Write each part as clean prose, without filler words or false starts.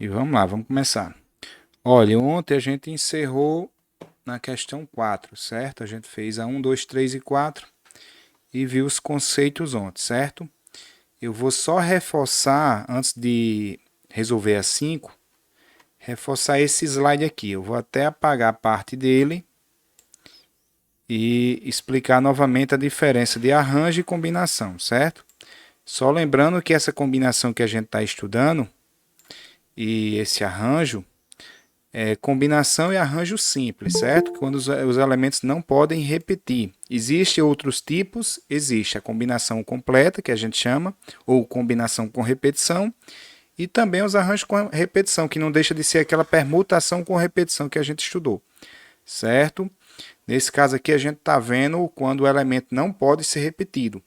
E vamos lá, vamos começar. Olha, ontem a gente encerrou na questão 4, certo? A gente fez a 1, 2, 3 e 4 e viu os conceitos ontem, certo? Eu vou só reforçar, antes de resolver a 5, reforçar esse slide aqui. Eu vou até apagar parte dele e explicar novamente a diferença de arranjo e combinação, certo? Só lembrando que essa combinação que a gente está estudando e esse arranjo combinação e arranjo simples, certo? Quando os elementos não podem repetir. Existem outros tipos, existe a combinação completa, que a gente chama, ou combinação com repetição, e também os arranjos com repetição, que não deixa de ser aquela permutação com repetição que a gente estudou, certo? Nesse caso aqui a gente está vendo quando o elemento não pode ser repetido.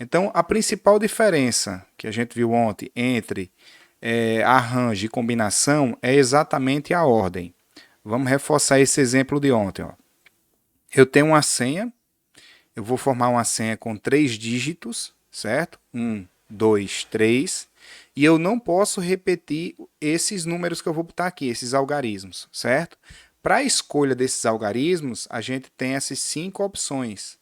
Então, a principal diferença que a gente viu ontem entre arranjo e combinação é exatamente a ordem. Vamos reforçar esse exemplo de ontem. Ó. Eu tenho uma senha, eu vou formar uma senha com 3 dígitos, certo? 1, 2, 3. E eu não posso repetir esses números que eu vou botar aqui, esses algarismos, certo? Para a escolha desses algarismos, a gente tem essas 5 opções,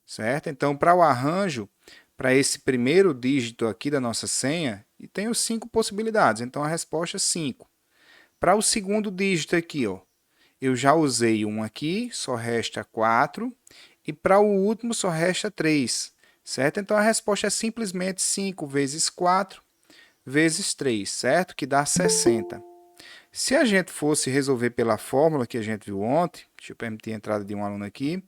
certo? Então, para o arranjo, para esse primeiro dígito aqui da nossa senha, e tenho 5 possibilidades. Então, a resposta é 5. Para o segundo dígito aqui, ó, eu já usei um aqui, só resta 4. E para o último, só resta 3. Certo? Então, a resposta é simplesmente 5 vezes 4 vezes 3, certo? Que dá 60. Se a gente fosse resolver pela fórmula que a gente viu ontem, deixa eu permitir a entrada de um aluno aqui,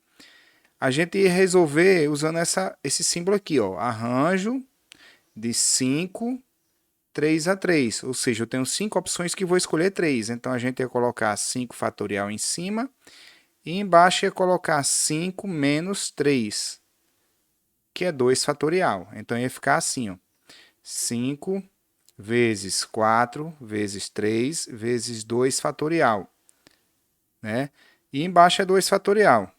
a gente ia resolver usando esse símbolo aqui, ó, arranjo de 5, 3 a 3. Ou seja, eu tenho 5 opções que vou escolher 3. Então, a gente ia colocar 5 fatorial em cima e embaixo ia colocar 5 menos 3, que é 2 fatorial. Então, ia ficar assim, ó, 5 vezes 4 vezes 3 vezes 2 fatorial. Né? E embaixo é 2 fatorial.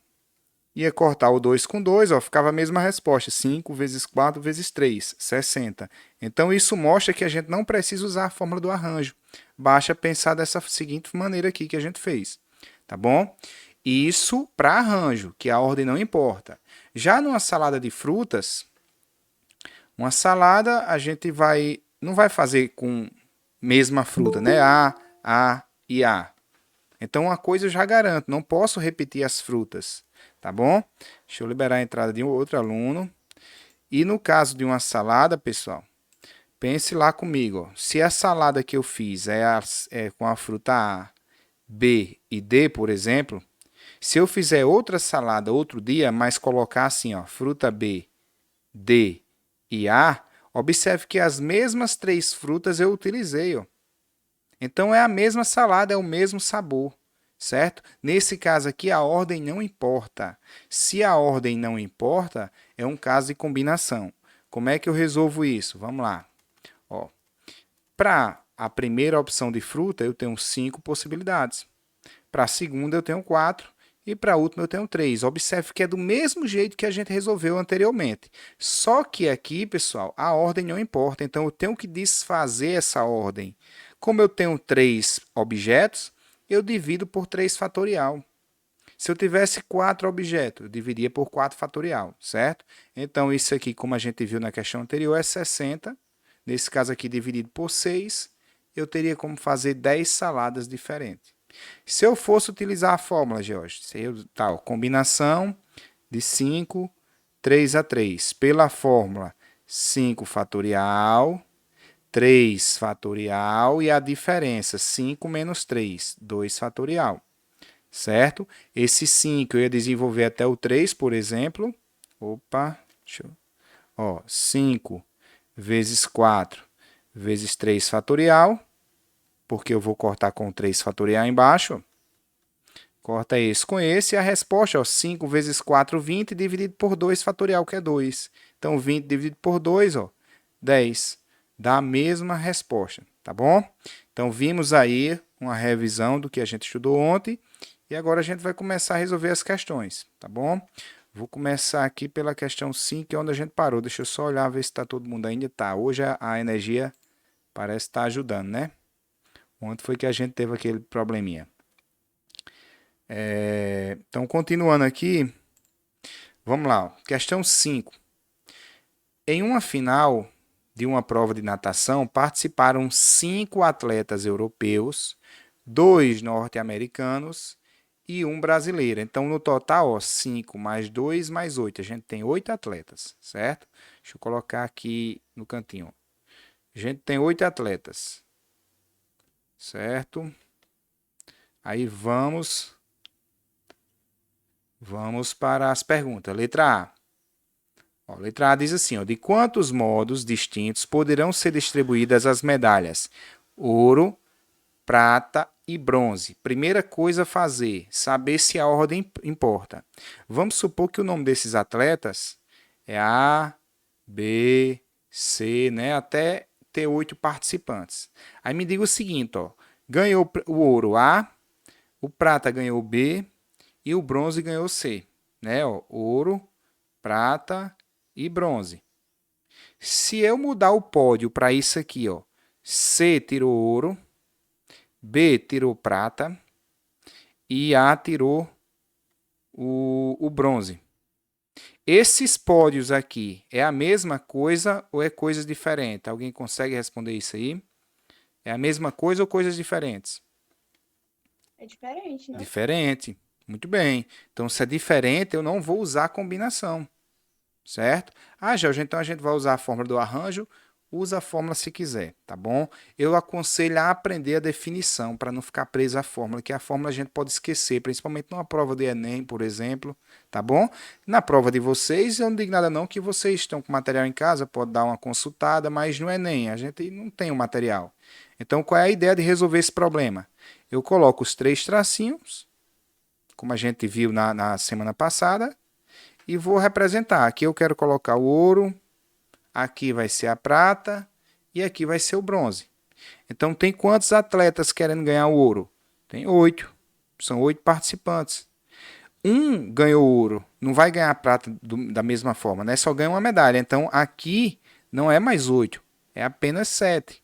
Ia cortar o 2 com 2, ó, ficava a mesma resposta. 5 vezes 4 vezes 3, 60. Então, isso mostra que a gente não precisa usar a fórmula do arranjo. Basta pensar dessa seguinte maneira aqui que a gente fez. Tá bom? Isso para arranjo, que a ordem não importa. Já numa salada de frutas, uma salada a gente não vai fazer com mesma fruta, né? A e A. Então, uma coisa eu já garanto, não posso repetir as frutas, tá bom? Deixa eu liberar a entrada de um outro aluno. E no caso de uma salada, pessoal, pense lá comigo. Ó. Se a salada que eu fiz é com a fruta A, B e D, por exemplo, se eu fizer outra salada outro dia, mas colocar assim, ó, fruta B, D e A, observe que as mesmas 3 frutas eu utilizei. Ó. Então, é a mesma salada, é o mesmo sabor, certo? Nesse caso aqui, a ordem não importa. Se a ordem não importa, é um caso de combinação. Como é que eu resolvo isso? Vamos lá. Para a primeira opção de fruta, eu tenho 5 possibilidades. Para a segunda, eu tenho 4. E para a última, eu tenho 3. Observe que é do mesmo jeito que a gente resolveu anteriormente. Só que aqui, pessoal, a ordem não importa. Então, eu tenho que desfazer essa ordem. Como eu tenho 3 objetos, eu divido por 3 fatorial. Se eu tivesse 4 objetos, eu dividia por 4 fatorial, certo? Então, isso aqui, como a gente viu na questão anterior, é 60. Nesse caso aqui, dividido por 6, eu teria como fazer 10 saladas diferentes. Se eu fosse utilizar a fórmula, George, tal, combinação de 5, 3 a 3, pela fórmula 5 fatorial, 3 fatorial e a diferença 5 menos 3, 2 fatorial, certo? Esse 5 eu ia desenvolver até o 3, por exemplo. Opa, deixa eu... Ó, 5 vezes 4 vezes 3 fatorial, porque eu vou cortar com 3 fatorial embaixo. Corta esse com esse e a resposta, ó, 5 vezes 4, 20, dividido por 2 fatorial, que é 2. Então, 20 dividido por 2, ó, 10. Dá a mesma resposta, tá bom? Então, vimos aí uma revisão do que a gente estudou ontem e agora a gente vai começar a resolver as questões, tá bom? Vou começar aqui pela questão 5, que é onde a gente parou. Deixa eu só olhar, ver se está todo mundo ainda. Tá, hoje a energia parece estar ajudando, né? Onde foi que a gente teve aquele probleminha? Então, continuando aqui, vamos lá. Ó. Questão 5. Em uma final de uma prova de natação, participaram 5 atletas europeus, 2 norte-americanos e um brasileiro. Então, no total, ó, 5 mais 2 mais 8. A gente tem 8 atletas, certo? Deixa eu colocar aqui no cantinho. A gente tem 8 atletas, certo? Aí vamos para as perguntas. Letra A. Ó, letra A diz assim, ó, de quantos modos distintos poderão ser distribuídas as medalhas? Ouro, prata e bronze. Primeira coisa a fazer, saber se a ordem importa. Vamos supor que o nome desses atletas é A, B, C, né, até ter 8 participantes. Aí me diga o seguinte, ó, ganhou o ouro A, o prata ganhou B e o bronze ganhou C, né? Ó, ouro, prata e bronze. Se eu mudar o pódio para isso aqui, ó, C tirou ouro, B tirou prata e A tirou o bronze. Esses pódios aqui é a mesma coisa ou é coisas diferentes? Alguém consegue responder isso aí? É a mesma coisa ou coisas diferentes? É diferente, não? Diferente. Muito bem. Então, se é diferente, eu não vou usar a combinação. Certo? Ah, Jorge, então a gente vai usar a fórmula do arranjo. Usa a fórmula se quiser, tá bom? Eu aconselho a aprender a definição para não ficar preso à fórmula, que a fórmula a gente pode esquecer, principalmente numa prova de Enem, por exemplo, tá bom? Na prova de vocês, eu não digo nada não, que vocês estão com material em casa, pode dar uma consultada, mas no Enem a gente não tem o material. Então, qual é a ideia de resolver esse problema? Eu coloco os 3 tracinhos, como a gente viu na semana passada, e vou representar. Aqui eu quero colocar o ouro, aqui vai ser a prata e aqui vai ser o bronze. Então, tem quantos atletas querendo ganhar o ouro? Tem 8. São 8 participantes. Um ganhou ouro, não vai ganhar a prata da mesma forma, né? Só ganha uma medalha. Então, aqui não é mais 8, é apenas 7,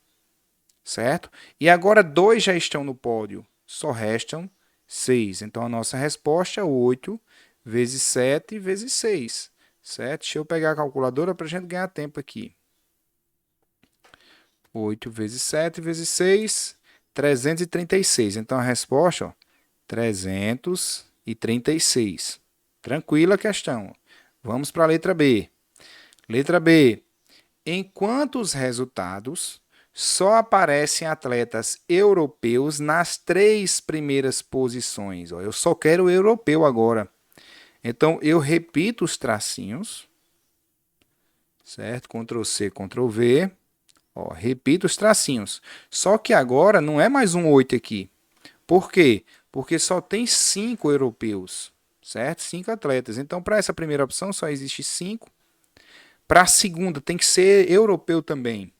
certo? E agora 2 já estão no pódio, só restam 6. Então, a nossa resposta é 8 vezes 7 vezes 6, certo? Deixa eu pegar a calculadora para a gente ganhar tempo aqui. 8 vezes 7 vezes 6, 336. Então, a resposta, ó, 336. Tranquila a questão. Vamos para a letra B. Letra B. Em quantos resultados só aparecem atletas europeus nas 3 primeiras posições? Ó, eu só quero o europeu agora. Então, eu repito os tracinhos, certo? Ctrl C, Ctrl V. Ó, repito os tracinhos. Só que agora não é mais um 8 aqui. Por quê? Porque só tem 5 europeus, certo? 5 atletas. Então, para essa primeira opção, só existe 5. Para a segunda, tem que ser europeu também.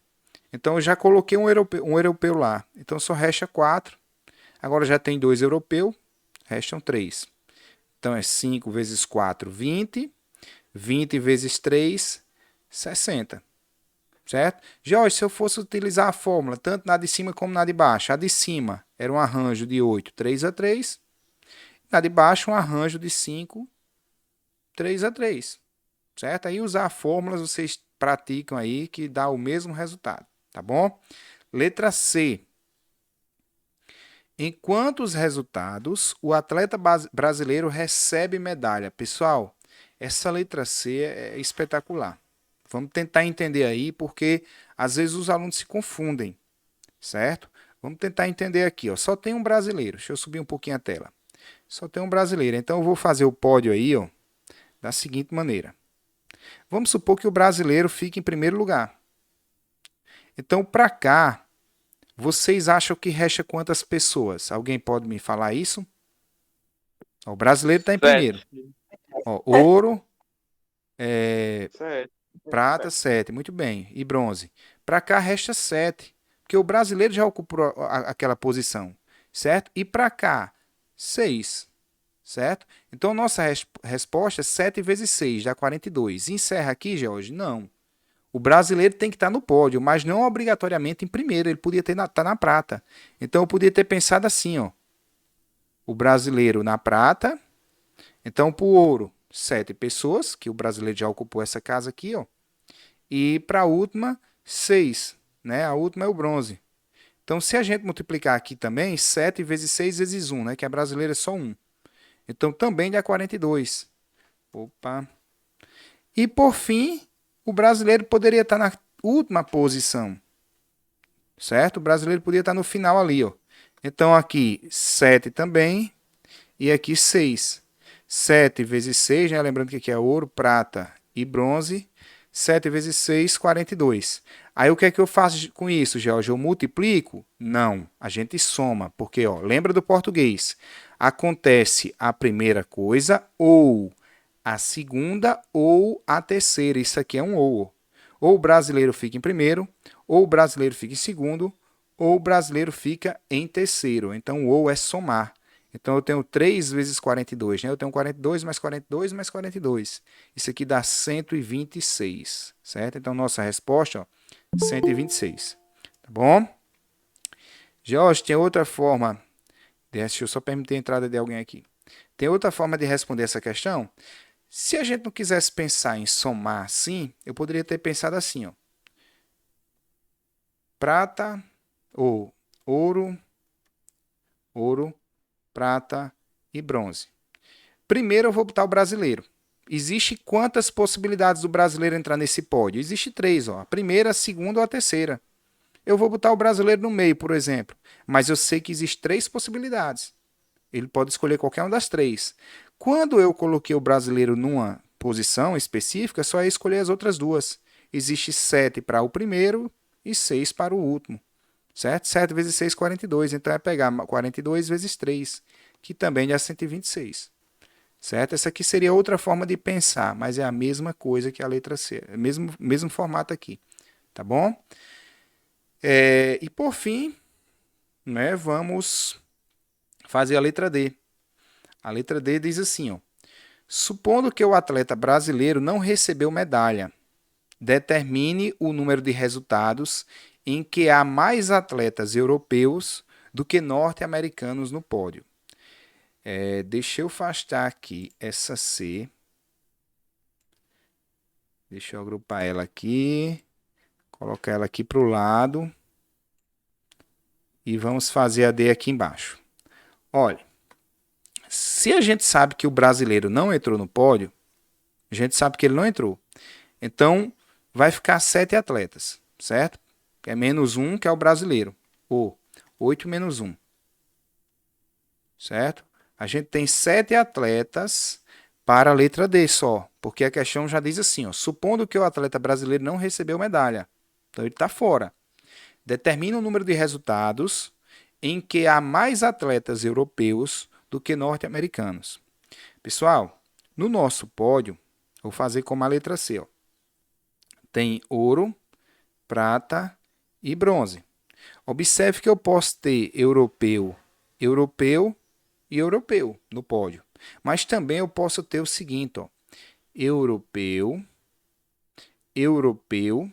Então, eu já coloquei um europeu lá. Então, só resta 4. Agora já tem 2 europeus, restam 3. Então, é 5 vezes 4, 20. 20 vezes 3, 60. Certo? Jorge, se eu fosse utilizar a fórmula, tanto na de cima como na de baixo, a de cima era um arranjo de 8, 3 a 3. Na de baixo, um arranjo de 5, 3 a 3. Certo? Aí usar fórmulas vocês praticam aí que dá o mesmo resultado. Tá bom? Letra C. Em quantos resultados o atleta brasileiro recebe medalha? Pessoal, essa letra C é espetacular. Vamos tentar entender aí, porque às vezes os alunos se confundem, certo? Vamos tentar entender aqui, ó. Só tem um brasileiro. Deixa eu subir um pouquinho a tela. Só tem um brasileiro. Então eu vou fazer o pódio aí, ó, da seguinte maneira. Vamos supor que o brasileiro fique em primeiro lugar. Então, para cá, vocês acham que resta quantas pessoas? Alguém pode me falar isso? Ó, o brasileiro está em primeiro. 7. Ó, ouro, Sete. prata, 7. Muito bem. E bronze. Para cá resta 7. Porque o brasileiro já ocupou aquela posição. Certo? E para cá, 6. Certo? Então, nossa resposta é 7 vezes 6, dá 42. Encerra aqui, George? Não. O brasileiro tem que estar no pódio, mas não obrigatoriamente em primeiro, ele podia estar na prata. Então eu podia ter pensado assim, ó, o brasileiro na prata, então para o ouro, 7 pessoas, que o brasileiro já ocupou essa casa aqui, ó, e para a última, 6, né? A última é o bronze. Então se a gente multiplicar aqui também, 7 vezes 6 vezes 1, né? Que a brasileira é só 1. Então também dá 42. Opa. E por fim, o brasileiro poderia estar na última posição, certo? O brasileiro poderia estar no final ali, ó. Então aqui 7 também e aqui 6. 7 vezes 6, né? Lembrando que aqui é ouro, prata e bronze. 7 vezes 6, 42. Aí o que é que eu faço com isso, George? Eu multiplico? Não, a gente soma, porque ó, lembra do português? Acontece a primeira coisa ou a segunda ou a terceira. Isso aqui é um ou. Ou o brasileiro fica em primeiro, ou o brasileiro fica em segundo, ou o brasileiro fica em terceiro. Então, o ou é somar. Então, eu tenho 3 vezes 42, né? Eu tenho 42 mais 42 mais 42. Isso aqui dá 126, certo? Então, nossa resposta, ó, 126. Tá bom? Jorge, tem outra forma. Deixa eu só permitir a entrada de alguém aqui. Tem outra forma de responder essa questão? Se a gente não quisesse pensar em somar assim, eu poderia ter pensado assim, ó. Prata ou ouro, prata e bronze. Primeiro eu vou botar o brasileiro. Existe quantas possibilidades do brasileiro entrar nesse pódio? Existe 3, ó. A primeira, a segunda ou a terceira. Eu vou botar o brasileiro no meio, por exemplo. Mas eu sei que existem 3 possibilidades. Ele pode escolher qualquer uma das 3. Quando eu coloquei o brasileiro numa posição específica, só é escolher as outras 2. Existe 7 para o primeiro e 6 para o último. Certo? 7 vezes 6, 42. Então é pegar 42 vezes 3, que também dá 126. Certo? Essa aqui seria outra forma de pensar, mas é a mesma coisa que a letra C. É o mesmo formato aqui. Tá bom? E por fim, né, vamos fazer a letra D. A letra D diz assim, ó. Supondo que o atleta brasileiro não recebeu medalha, determine o número de resultados em que há mais atletas europeus do que norte-americanos no pódio. Deixa eu afastar aqui essa C. Deixa eu agrupar ela aqui. Colocar ela aqui para o lado. E vamos fazer a D aqui embaixo. Olha, se a gente sabe que o brasileiro não entrou no pódio, a gente sabe que ele não entrou. Então, vai ficar 7 atletas, certo? É menos 1, que é o brasileiro. Ou 8 menos 1. Certo? A gente tem 7 atletas para a letra D só. Porque a questão já diz assim, ó, supondo que o atleta brasileiro não recebeu medalha. Então, ele está fora. Determina o número de resultados em que há mais atletas europeus do que norte-americanos. Pessoal, no nosso pódio, vou fazer como a letra C. Ó. Tem ouro, prata e bronze. Observe que eu posso ter europeu, europeu e europeu no pódio. Mas também eu posso ter o seguinte, ó, europeu, europeu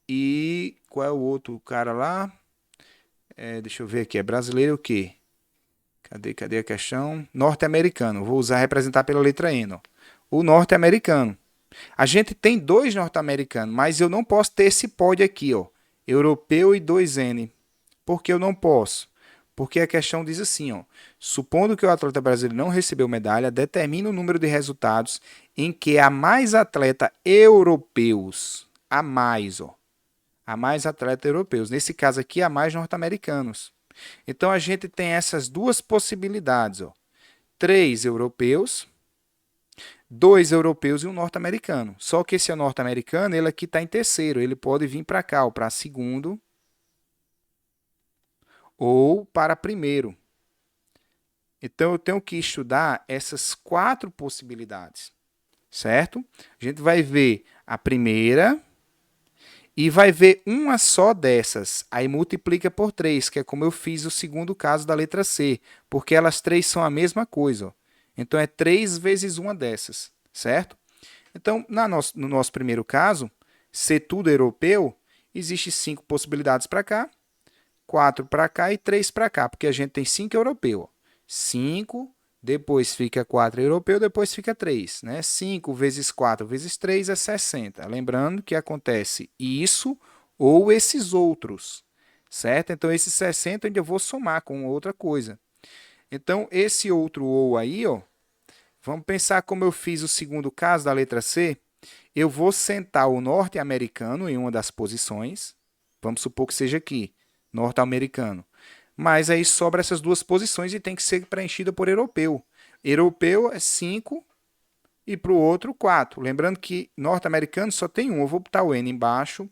e qual é o outro cara lá? Deixa eu ver aqui, é brasileiro o quê? Cadê a questão? Norte-americano. Vou usar representar pela letra N. Ó. O norte-americano. A gente tem 2 norte-americanos, mas eu não posso ter esse pódio aqui, ó. Europeu e 2N. Por que eu não posso? Porque a questão diz assim, ó. Supondo que o atleta brasileiro não recebeu medalha, determina o número de resultados em que há mais atletas europeus. Há mais, ó. Há mais atletas europeus. Nesse caso aqui, há mais norte-americanos. Então, a gente tem essas 2 possibilidades. Ó. 3 europeus, 2 europeus e um norte-americano. Só que esse norte-americano, ele aqui está em terceiro. Ele pode vir para cá, para segundo ou para primeiro. Então, eu tenho que estudar essas 4 possibilidades. Certo? A gente vai ver a primeira e vai ver uma só dessas. Aí multiplica por 3, que é como eu fiz o segundo caso da letra C, porque elas 3 são a mesma coisa. Ó. Então, é 3 vezes uma dessas, certo? Então, no nosso primeiro caso, ser tudo europeu, existe 5 possibilidades para cá, 4 para cá e 3 para cá, porque a gente tem 5 europeu. 5, depois fica 4 europeu, depois fica 3. Né? 5 vezes 4 vezes 3 é 60. Lembrando que acontece isso ou esses outros, certo? Então, esses 60 eu ainda vou somar com outra coisa. Então, esse outro ou aí, ó, vamos pensar como eu fiz o segundo caso da letra C. Eu vou sentar o norte-americano em uma das posições. Vamos supor que seja aqui, norte-americano. Mas aí sobra essas duas posições e tem que ser preenchida por europeu. Europeu é 5 e para o outro 4. Lembrando que norte-americano só tem um. Eu vou botar o N embaixo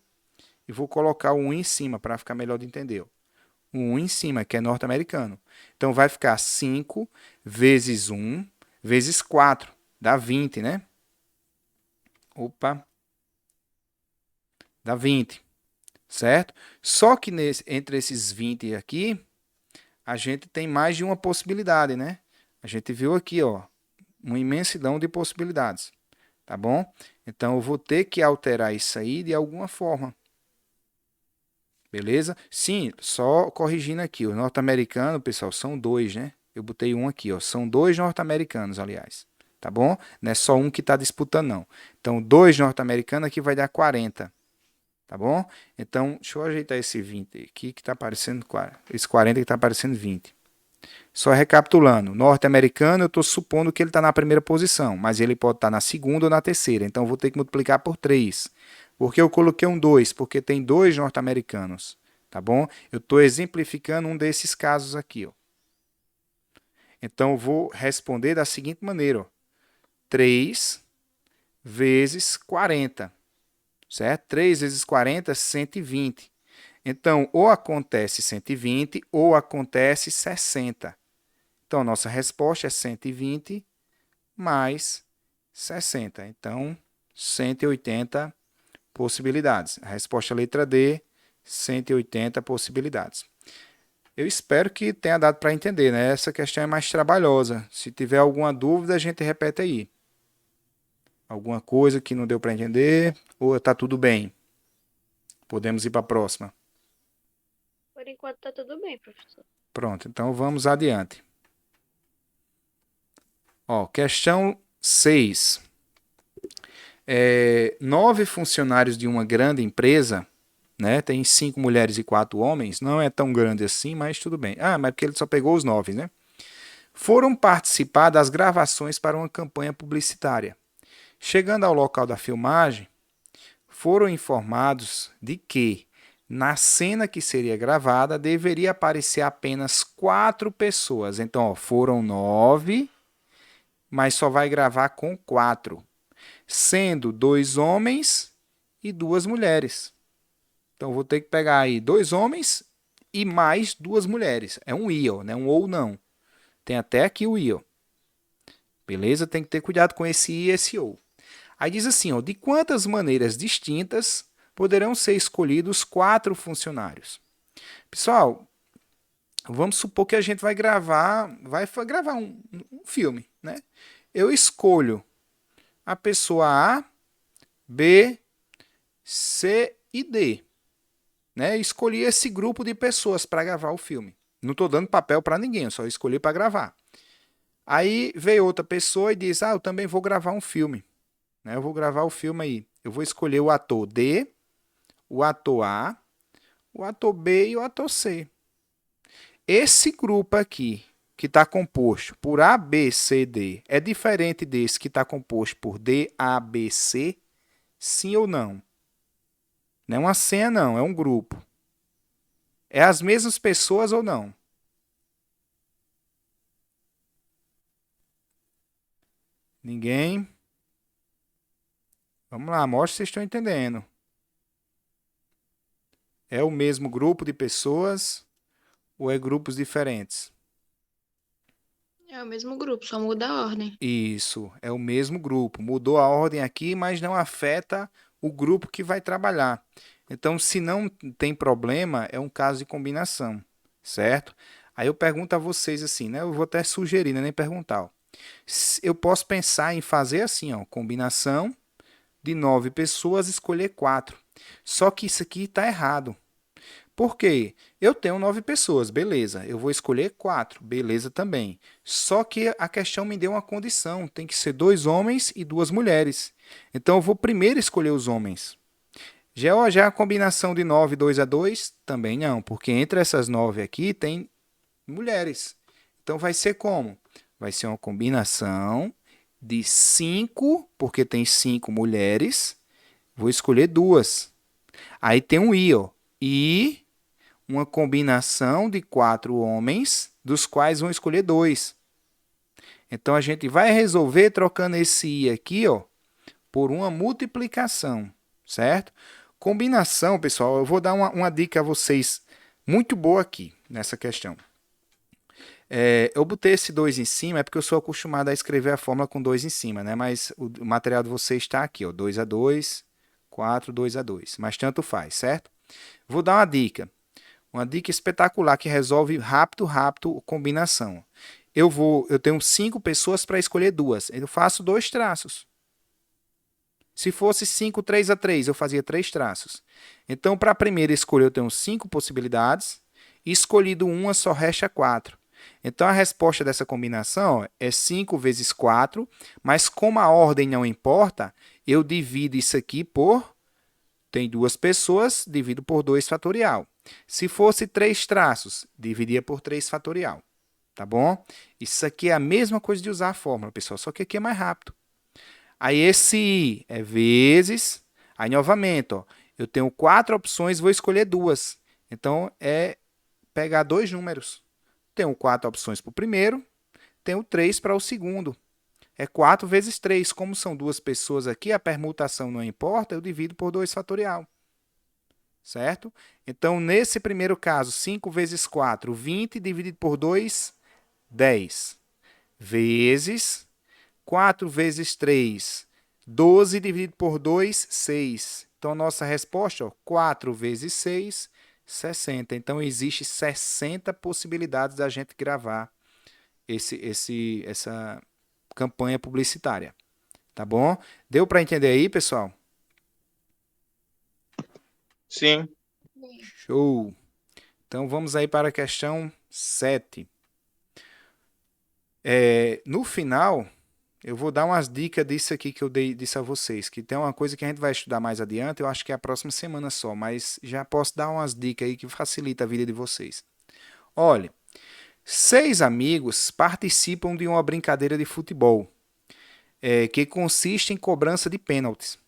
e vou colocar o 1 em cima para ficar melhor de entender. O 1 em cima, que é norte-americano. Então vai ficar 5 vezes 1 vezes 4. Dá 20, né? Opa. Dá 20. Certo? Só que entre esses 20 aqui, a gente tem mais de uma possibilidade, né? A gente viu aqui, ó, uma imensidão de possibilidades, tá bom? Então, eu vou ter que alterar isso aí de alguma forma. Beleza? Sim, só corrigindo aqui, o norte-americano, pessoal, são 2, né? Eu botei um aqui, ó, são 2 norte-americanos, aliás, tá bom? Não é só um que está disputando, não. Então, 2 norte-americanos aqui vai dar 40. Tá bom? Então, deixa eu ajeitar esse 20 aqui que está aparecendo, esse 40 que está aparecendo 20. Só recapitulando, norte-americano eu estou supondo que ele está na primeira posição, mas ele pode estar na segunda ou na terceira, então eu vou ter que multiplicar por 3. Por que eu coloquei um 2? Porque tem 2 norte-americanos, tá bom? Eu estou exemplificando um desses casos aqui, ó. Então, eu vou responder da seguinte maneira, ó. 3 vezes 40. Certo? 3 vezes 40, 120. Então, ou acontece 120 ou acontece 60. Então, nossa resposta é 120 mais 60. Então, 180 possibilidades. A resposta é a letra D, 180 possibilidades. Eu espero que tenha dado para entender, né? Essa questão é mais trabalhosa. Se tiver alguma dúvida, a gente repete aí. Alguma coisa que não deu para entender ou está tudo bem? Podemos ir para a próxima. Por enquanto tá tudo bem, professor. Pronto, então vamos adiante. Ó, questão 6. 9 funcionários de uma grande empresa, né? Tem 5 mulheres e 4 homens. Não é tão grande assim, mas tudo bem. Ah, mas porque ele só pegou os 9, né? Foram participar das gravações para uma campanha publicitária. Chegando ao local da filmagem, foram informados de que, na cena que seria gravada, deveria aparecer apenas 4 pessoas. Então, ó, foram 9, mas só vai gravar com 4, sendo 2 homens e 2 mulheres. Então, vou ter que pegar aí 2 homens e mais 2 mulheres. É um I, ó, né? Um ou não. Tem até aqui o I, ó. Beleza? Tem que ter cuidado com esse I e esse ou. Aí diz assim, ó, de quantas maneiras distintas poderão ser escolhidos 4 funcionários? Pessoal, vamos supor que a gente vai gravar um filme, né? Eu escolho a pessoa A, B, C e D, né? Escolhi esse grupo de pessoas para gravar o filme. Não estou dando papel para ninguém, eu só escolhi para gravar. Aí veio outra pessoa e diz, eu também vou gravar um filme. Eu vou gravar o filme aí. Eu vou escolher o ator D, o ator A, o ator B e o ator C. Esse grupo aqui, que está composto por A, B, C, D, é diferente desse que está composto por D, A, B, C? Sim ou não? Não é uma senha, não, é um grupo. É as mesmas pessoas ou não? Ninguém? Vamos lá, mostra se vocês estão entendendo. É o mesmo grupo de pessoas ou é grupos diferentes? É o mesmo grupo, só muda a ordem. Isso, é o mesmo grupo. Mudou a ordem aqui, mas não afeta o grupo que vai trabalhar. Então, se não tem problema, é um caso de combinação, certo? Aí eu pergunto a vocês assim, né? Eu vou até sugerir, né? Nem perguntar. Ó. Eu posso pensar em fazer assim, ó, combinação de 9 pessoas escolher 4. Só que isso aqui está errado. Por quê? Eu tenho 9 pessoas, beleza. Eu vou escolher 4, beleza também. Só que a questão me deu uma condição. Tem que ser 2 homens e 2 mulheres. Então eu vou primeiro escolher os homens. Já a combinação de 9, 2 a 2? Também não, porque entre essas 9 aqui tem mulheres. Então vai ser como? Vai ser uma combinação de 5, porque tem 5 mulheres. Vou escolher 2. Aí tem um I, ó. E uma combinação de 4 homens, dos quais vão escolher 2. Então a gente vai resolver trocando esse I aqui, ó, por uma multiplicação, certo? Combinação, pessoal, eu vou dar uma dica a vocês muito boa aqui nessa questão. Eu botei esse 2 em cima, é porque eu sou acostumado a escrever a fórmula com 2 em cima, né? Mas o material de vocês está aqui, ó, 2 a 2, 4, 2 a 2. Mas tanto faz, certo? Vou dar uma dica. Uma dica espetacular que resolve rápido a combinação. Eu tenho 5 pessoas para escolher 2. Eu faço 2 traços. Se fosse 5, 3 a 3, eu fazia 3 traços. Então, para a primeira escolha, eu tenho 5 possibilidades. Escolhido uma, só resta 4. Então, a resposta dessa combinação é 5 vezes 4, mas como a ordem não importa, eu divido isso aqui por... Tem 2 pessoas, divido por 2 fatorial. Se fosse 3 traços, dividia por 3 fatorial. Tá bom? Isso aqui é a mesma coisa de usar a fórmula, pessoal, só que aqui é mais rápido. Aí esse I é vezes. Aí novamente, ó, eu tenho 4 opções, vou escolher 2. Então é pegar 2 números. Tenho 4 opções para o primeiro, tenho 3 para o segundo. É 4 vezes 3. Como são 2 pessoas aqui, a permutação não importa, eu divido por 2 fatorial. Certo? Então, nesse primeiro caso, 5 vezes 4, 20, dividido por 2, 10. Vezes 4 vezes 3, 12, dividido por 2, 6. Então, a nossa resposta, ó, 4 vezes 6, 60. Então, existe 60 possibilidades da gente gravar essa campanha publicitária. Tá bom? Deu para entender aí, pessoal? Sim. Show! Então, vamos aí para a questão 7. No final, eu vou dar umas dicas disso aqui que eu disse a vocês, que tem uma coisa que a gente vai estudar mais adiante, eu acho que é a próxima semana só, mas já posso dar umas dicas aí que facilita a vida de vocês. Olha, 6 amigos participam de uma brincadeira de futebol, que consiste em cobrança de pênaltis.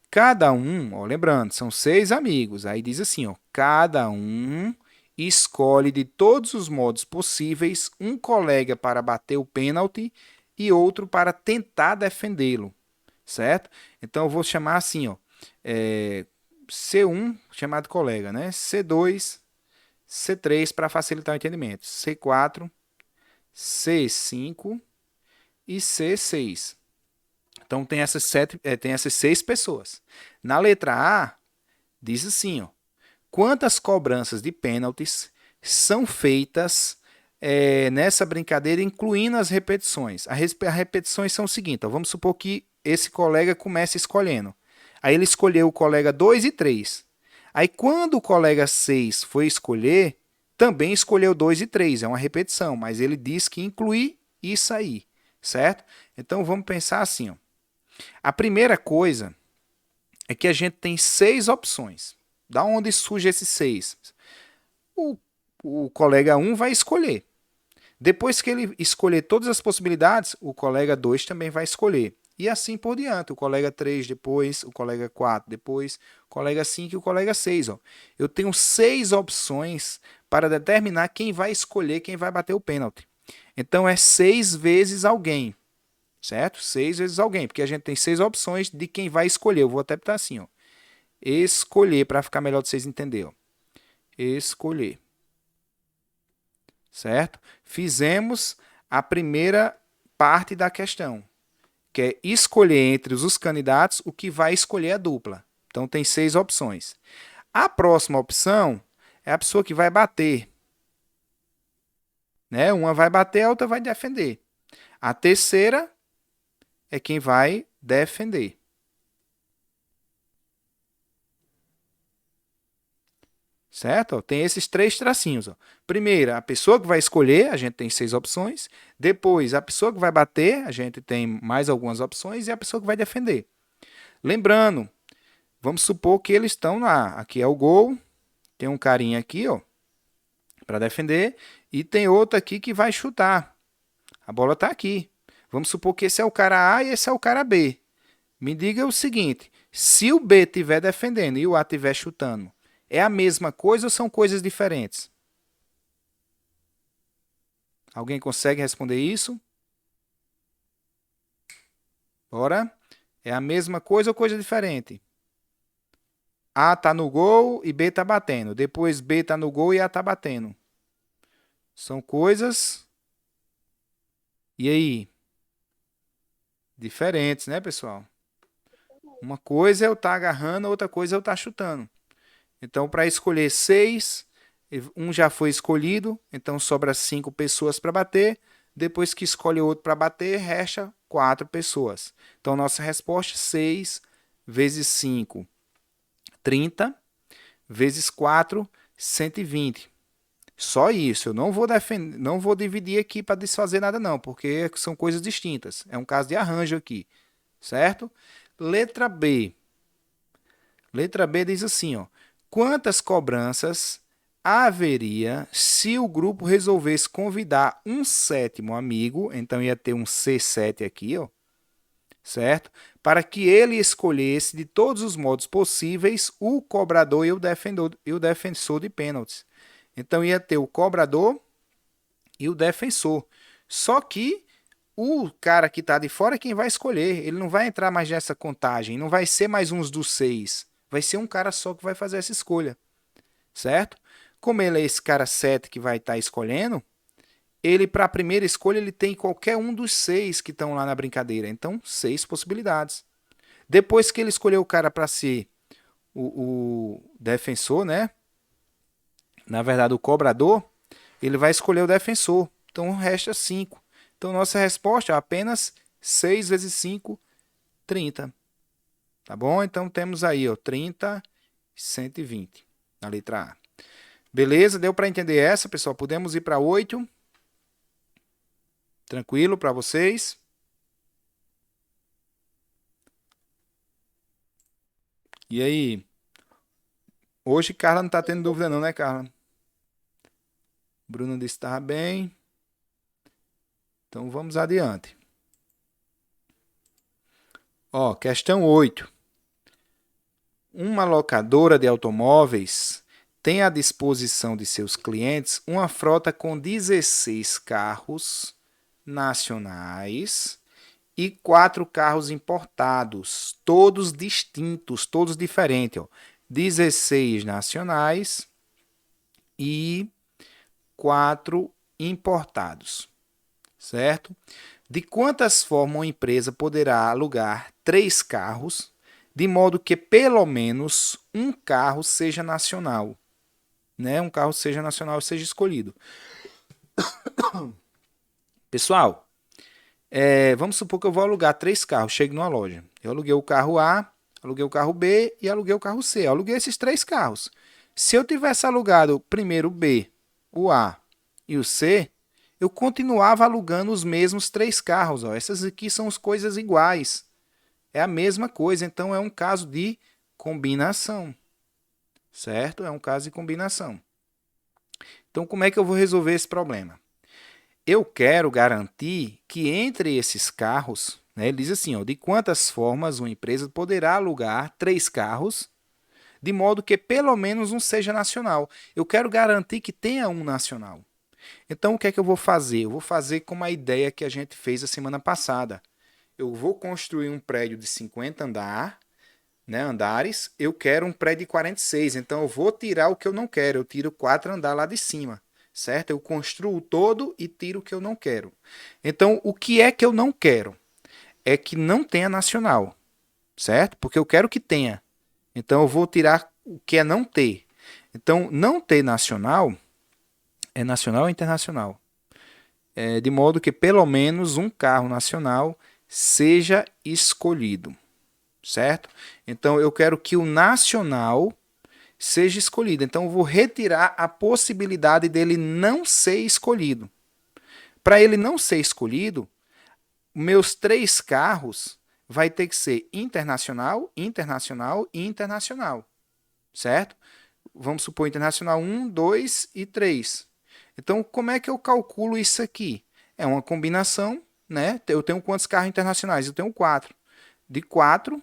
Cada um, ó, lembrando, são 6 amigos, aí diz assim, ó, cada um escolhe de todos os modos possíveis um colega para bater o pênalti e outro para tentar defendê-lo, certo? Então eu vou chamar assim, ó, C1, chamado colega, né? C2, C3 para facilitar o entendimento, C4, C5 e C6. Então tem essas 6 pessoas. Na letra A, diz assim, ó, quantas cobranças de pênaltis são feitas nessa brincadeira, incluindo as repetições. As repetições são o seguinte, ó, vamos supor que esse colega comece escolhendo. Aí ele escolheu o colega 2 e 3. Aí quando o colega 6 foi escolher, também escolheu 2 e 3. É uma repetição, mas ele diz que inclui isso aí, certo? Então vamos pensar assim, ó. A primeira coisa é que a gente tem 6 opções. Da onde surge esses 6? O colega 1 vai escolher. Depois que ele escolher todas as possibilidades, o colega 2 também vai escolher. E assim por diante. O colega 3 depois, o colega 4 depois, o colega 5 e o colega 6. Ó. Eu tenho 6 opções para determinar quem vai escolher, quem vai bater o pênalti. Então é 6 vezes alguém. Certo? 6 vezes alguém, porque a gente tem 6 opções de quem vai escolher. Eu vou até botar assim, ó. Escolher, para ficar melhor de vocês entenderem. Escolher. Certo? Fizemos a primeira parte da questão, que é escolher entre os candidatos o que vai escolher a dupla. Então, tem 6 opções. A próxima opção é a pessoa que vai bater. Né? Uma vai bater, a outra vai defender. A terceira é quem vai defender. certo? Ó, tem esses 3 tracinhos. Ó. Primeiro, a pessoa que vai escolher, a gente tem 6 opções. Depois, a pessoa que vai bater, a gente tem mais algumas opções. E a pessoa que vai defender. Lembrando, vamos supor que eles estão lá. Aqui é o gol. Tem um carinha aqui, ó, para defender. E tem outro aqui que vai chutar. A bola está aqui. Vamos supor que esse é o cara A e esse é o cara B. Me diga o seguinte, se o B estiver defendendo e o A estiver chutando, é a mesma coisa ou são coisas diferentes? Alguém consegue responder isso? Bora? É a mesma coisa ou coisa diferente? A está no gol e B está batendo. Depois B está no gol e A está batendo. São coisas... E aí? Diferentes, né, pessoal? Uma coisa é eu estar agarrando, outra coisa é eu estar chutando. Então, para escolher 6, um já foi escolhido, então sobra 5 pessoas para bater. Depois que escolhe outro para bater, resta 4 pessoas. Então, nossa resposta: 6 vezes 5, 30, vezes 4, 120. Só isso. Eu não vou defender, não vou dividir aqui para desfazer nada, não, porque são coisas distintas. É um caso de arranjo aqui, certo? Letra B. Letra B diz assim, ó. Quantas cobranças haveria se o grupo resolvesse convidar um 7º amigo, então ia ter um C7 aqui, ó, certo? Para que ele escolhesse de todos os modos possíveis o cobrador e o defensor de pênaltis. Então ia ter o cobrador e o defensor. Só que o cara que está de fora é quem vai escolher. Ele não vai entrar mais nessa contagem. Não vai ser mais uns dos 6. Vai ser um cara só que vai fazer essa escolha. Certo? Como ele é esse cara 7 que vai estar escolhendo, ele, para a primeira escolha, ele tem qualquer um dos 6 que estão lá na brincadeira. Então, 6 possibilidades. Depois que ele escolheu o cara para ser o defensor, né? Na verdade, o cobrador, ele vai escolher o defensor. Então, resta 5. Então, nossa resposta é apenas 6 vezes 5, 30. Tá bom? Então, temos aí, ó, 30 e 120 na letra A. Beleza? Deu para entender essa, pessoal? Podemos ir para 8. Tranquilo para vocês? E aí? Hoje, Carla não está tendo dúvida não, né, Carla? Bruno disse que estava bem. Então, vamos adiante. Ó, questão 8. Uma locadora de automóveis tem à disposição de seus clientes uma frota com 16 carros nacionais e 4 carros importados, todos distintos, todos diferentes. Ó. 16 nacionais e 4 importados, certo? De quantas formas uma empresa poderá alugar 3 carros, de modo que pelo menos um carro seja nacional, né? Um carro seja nacional e seja escolhido. Pessoal, vamos supor que eu vou alugar 3 carros, chego numa loja. Eu aluguei o carro A, aluguei o carro B e aluguei o carro C. Eu aluguei esses 3 carros. Se eu tivesse alugado primeiro o B, o A e o C, eu continuava alugando os mesmos 3 carros. Ó. Essas aqui são as coisas iguais. É a mesma coisa, então é um caso de combinação. Certo? É um caso de combinação. Então, como é que eu vou resolver esse problema? Eu quero garantir que entre esses carros, né, ele diz assim, ó, de quantas formas uma empresa poderá alugar 3 carros, de modo que pelo menos um seja nacional. Eu quero garantir que tenha um nacional. Então, o que é que eu vou fazer? Eu vou fazer como a ideia que a gente fez a semana passada. Eu vou construir um prédio de 50 andares. Eu quero um prédio de 46. Então, eu vou tirar o que eu não quero. Eu tiro 4 andares lá de cima. Certo? Eu construo todo e tiro o que eu não quero. Então, o que é que eu não quero? É que não tenha nacional. Certo? Porque eu quero que tenha. Então, eu vou tirar o que é não ter. Então, não ter nacional é nacional ou internacional? De modo que pelo menos um carro nacional seja escolhido, certo? Então eu quero que o nacional seja escolhido. Então, eu vou retirar a possibilidade dele não ser escolhido. Para ele não ser escolhido, meus 3 carros vai ter que ser internacional, internacional e internacional, certo? Vamos supor internacional 1, 2 e 3. Então, como é que eu calculo isso aqui? É uma combinação, né? Eu tenho quantos carros internacionais? Eu tenho 4. De 4,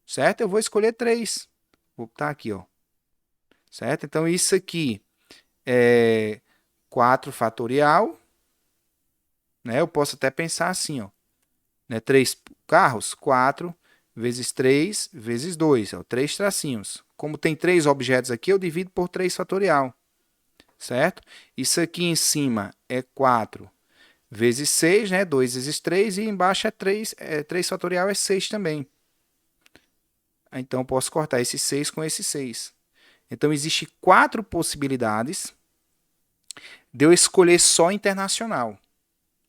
certo? Eu vou escolher 3. Vou botar aqui, ó. Certo? Então, isso aqui é 4 fatorial, né? Eu posso até pensar assim, ó. Né? 3 carros, 4 vezes 3 vezes 2, ó, 3 tracinhos. Como tem 3 objetos aqui, eu divido por 3 fatorial, certo? Isso aqui em cima é 4 vezes 6, né? 2 vezes 3, e embaixo é 3, 3 fatorial é 6 também. Então, eu posso cortar esse 6 com esse 6. Então, existe 4 possibilidades de eu escolher só internacional.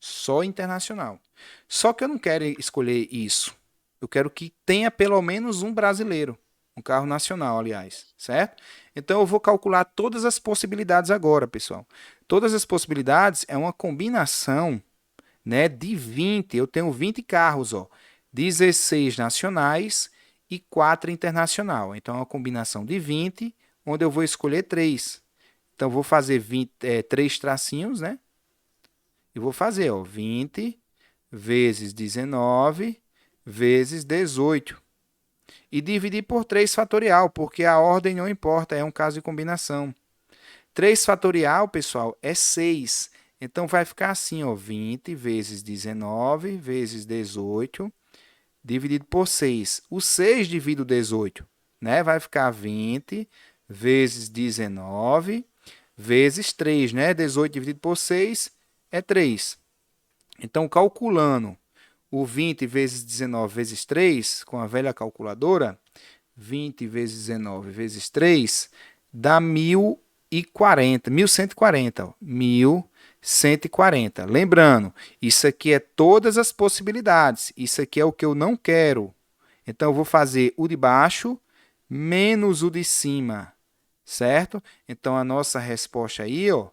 Só internacional. Só que eu não quero escolher isso. Eu quero que tenha pelo menos um brasileiro. Um carro nacional, aliás. Certo? Então, eu vou calcular todas as possibilidades agora, pessoal. Todas as possibilidades é uma combinação, né, de 20. Eu tenho 20 carros, ó. 16 nacionais e 4 internacional. Então, é uma combinação de 20, onde eu vou escolher 3. Então, vou fazer 3 tracinhos, né? E vou fazer, ó, 20 vezes 19 vezes 18. E dividir por 3 fatorial, porque a ordem não importa, é um caso de combinação. 3 fatorial, pessoal, é 6. Então, vai ficar assim, ó, 20 vezes 19 vezes 18, dividido por 6. O 6 divide o 18, né? Vai ficar 20 vezes 19 vezes 3, né? 18 dividido por 6 é 3. Então, calculando o 20 vezes 19 vezes 3, com a velha calculadora, 20 vezes 19 vezes 3, dá 1040, 1140, ó, 1140. Lembrando, isso aqui é todas as possibilidades, isso aqui é o que eu não quero. Então, eu vou fazer o de baixo menos o de cima, certo? Então, a nossa resposta aí, ó,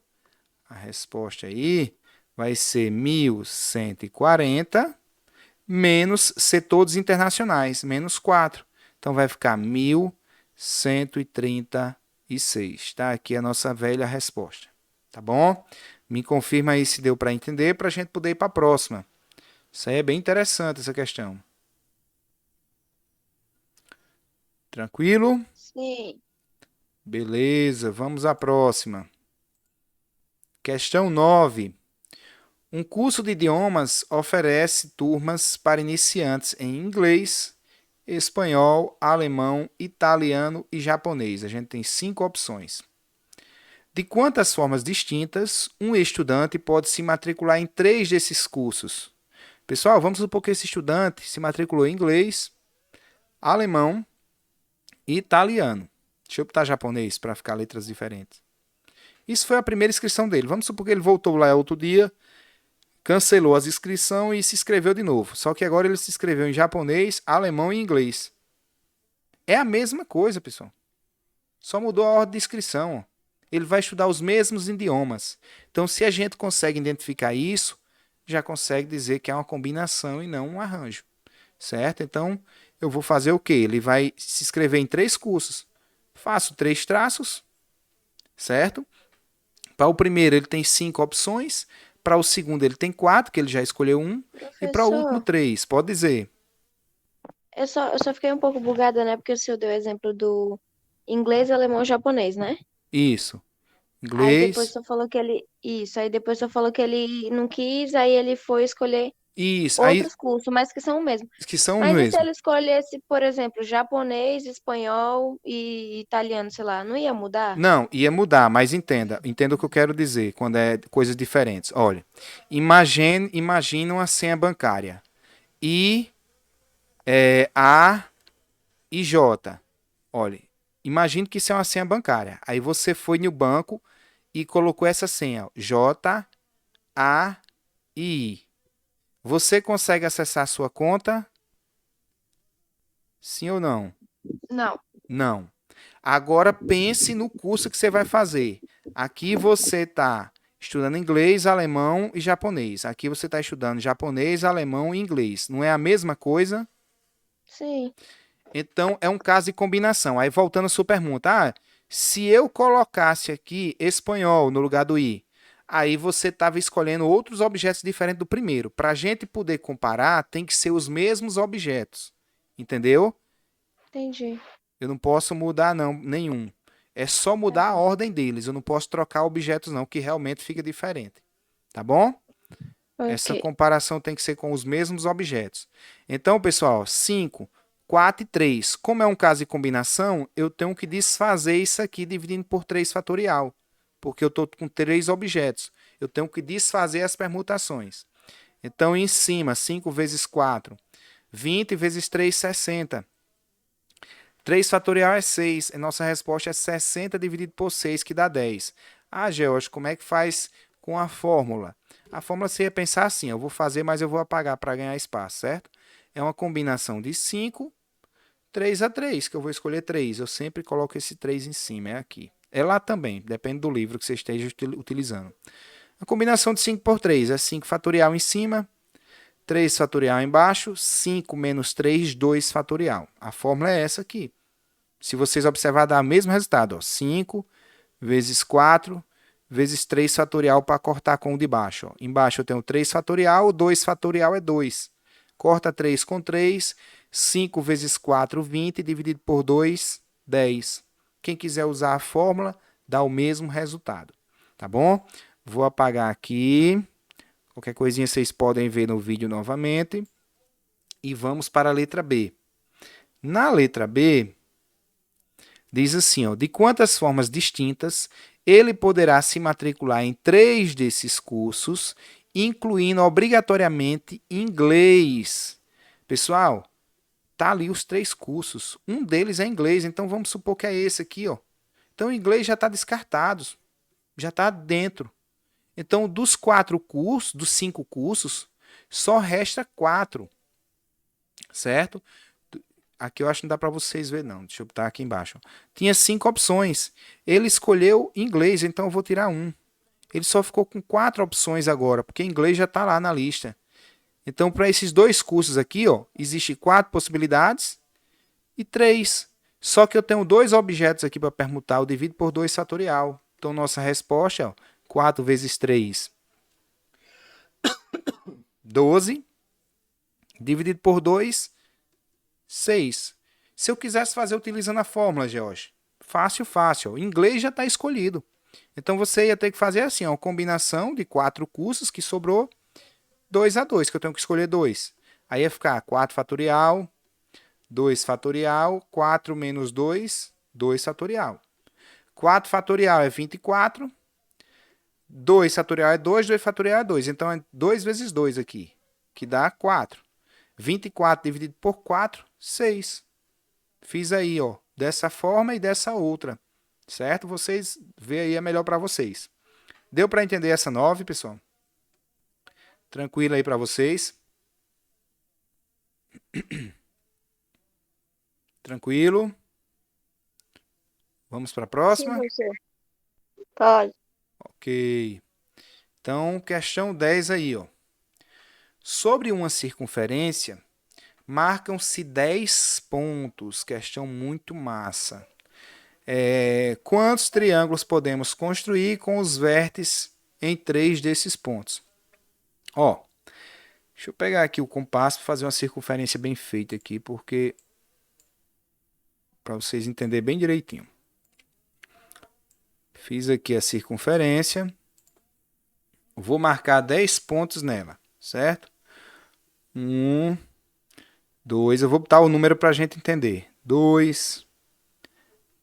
a resposta aí vai ser 1140 menos ser todos internacionais, menos 4. Então, vai ficar 1136. Está aqui a nossa velha resposta. Tá bom? Me confirma aí se deu para entender, para a gente poder ir para a próxima. Isso aí é bem interessante, essa questão. Tranquilo? Sim. Beleza, vamos à próxima. Questão 9. Um curso de idiomas oferece turmas para iniciantes em inglês, espanhol, alemão, italiano e japonês. A gente tem 5 opções. De quantas formas distintas um estudante pode se matricular em 3 desses cursos? Pessoal, vamos supor que esse estudante se matriculou em inglês, alemão e italiano. Deixa eu botar japonês para ficar letras diferentes. Isso foi a primeira inscrição dele. Vamos supor que ele voltou lá outro dia, cancelou as inscrições e se inscreveu de novo. Só que agora ele se inscreveu em japonês, alemão e inglês. É a mesma coisa, pessoal. Só mudou a ordem de inscrição. Ó. Ele vai estudar os mesmos idiomas. Então, se a gente consegue identificar isso, já consegue dizer que é uma combinação e não um arranjo. Certo? Então, eu vou fazer o quê? Ele vai se inscrever em 3 cursos. Faço 3 traços, certo? Para o primeiro, ele tem 5 opções. Para o segundo, ele tem 4, que ele já escolheu um. E para o último, Professor, 3. Pode dizer. eu só fiquei um pouco bugada, né? Porque o senhor deu o exemplo do inglês, alemão e japonês, né? Isso. Aí depois o Inglês. senhor falou que ele. Isso, aí depois o senhor falou que ele não quis, aí ele foi escolher Isso. Aí, outros cursos, mas que são o mesmo. que são o Mas e se mesmo. ele escolhesse, por exemplo, japonês, espanhol e italiano, sei lá, não ia mudar? Não, ia mudar, mas entenda o que eu quero dizer quando é coisas diferentes. Olha, imagine uma senha bancária. A e J. Olha, imagine que isso é uma senha bancária. Aí você foi no banco e colocou essa senha, ó, J, A e I. Você consegue acessar a sua conta? Sim ou não? Não. Não. Agora pense no curso que você vai fazer. Aqui você está estudando inglês, alemão e japonês. Aqui você está estudando japonês, alemão e inglês. Não é a mesma coisa? Sim, Então, é um caso de combinação. Aí, voltando à sua pergunta, se eu colocasse aqui espanhol no lugar do i, aí você estava escolhendo outros objetos diferentes do primeiro. Para a gente poder comparar, tem que ser os mesmos objetos. Entendeu? entendi. Eu não posso mudar não, nenhum. É só mudar a ordem deles. Eu não posso trocar objetos não, que realmente fica diferente. Tá bom? Ok. Essa comparação tem que ser com os mesmos objetos. Então, pessoal, 5, 4 e 3. Como é um caso de combinação, eu tenho que desfazer isso aqui dividindo por 3 fatorial, porque eu estou com 3 objetos. Eu tenho que desfazer as permutações. Então, em cima, 5 vezes 4, 20 vezes 3, 60. 3 fatorial é 6. A nossa resposta é 60 dividido por 6, que dá 10. Ah, George, como é que faz com a fórmula? A fórmula você ia pensar assim, eu vou fazer, mas eu vou apagar para ganhar espaço, certo? É uma combinação de 5, 3 a 3, que eu vou escolher 3. Eu sempre coloco esse 3 em cima, é aqui. É lá também, depende do livro que você esteja utilizando. A combinação de 5 por 3 é 5 fatorial em cima, 3 fatorial embaixo, 5 menos 3, 2 fatorial. A fórmula é essa aqui. Se vocês observar, dá o mesmo resultado. Ó. 5 vezes 4 vezes 3 fatorial para cortar com o de baixo. Ó. Embaixo eu tenho 3 fatorial, 2 fatorial é 2. Corta 3 com 3, 5 vezes 4, 20, dividido por 2, 10. Quem quiser usar a fórmula, dá o mesmo resultado. Tá bom? Vou apagar aqui. Qualquer coisinha vocês podem ver no vídeo novamente. E vamos para a letra B. Na letra B, diz assim, ó, de quantas formas distintas ele poderá se matricular em 3 desses cursos, incluindo obrigatoriamente inglês. Pessoal, tá ali os 3 cursos. Um deles é inglês, então vamos supor que é esse aqui, ó. Então o inglês já está descartado, já está dentro. Então dos 4 cursos, dos 5 cursos, só resta 4, certo? Aqui eu acho que não dá para vocês ver não. Deixa eu botar aqui embaixo. Tinha 5 opções. Ele escolheu inglês, então eu vou tirar um. Ele só ficou com 4 opções agora, porque inglês já está lá na lista. Então, para esses 2 cursos aqui, ó, existe 4 possibilidades e 3. Só que eu tenho 2 objetos aqui para permutar. Eu divido por 2 fatorial. Então, nossa resposta é 4 vezes 3, 12. Dividido por 2, 6. Se eu quisesse fazer utilizando a fórmula, George, fácil, fácil. O inglês já está escolhido. Então você ia ter que fazer assim, uma combinação de 4 cursos que sobrou 2 a 2, que eu tenho que escolher 2. Aí ia ficar 4 fatorial, 2 fatorial, 4 menos 2, 2 fatorial. 4 fatorial é 24, 2 fatorial é 2, 2 fatorial é 2. Então é 2 vezes 2 aqui, que dá 4. 24 dividido por 4, 6. Fiz aí, ó, dessa forma e dessa outra, certo? Vocês vê aí, é melhor para vocês. Deu para entender essa 9, pessoal? Tranquilo aí para vocês? Tranquilo? Vamos para a Sim, próxima? professor. Pode. Ok. Então, questão 10 aí, ó. Sobre uma circunferência, marcam-se 10 pontos. Questão muito massa. Quantos triângulos podemos construir com os vértices em 3 desses pontos? Ó, deixa eu pegar aqui o compasso para fazer uma circunferência bem feita aqui, porque para vocês entenderem bem direitinho. Fiz aqui a circunferência. Vou marcar 10 pontos nela, certo? 1, 2, eu vou botar o número para a gente entender. 2,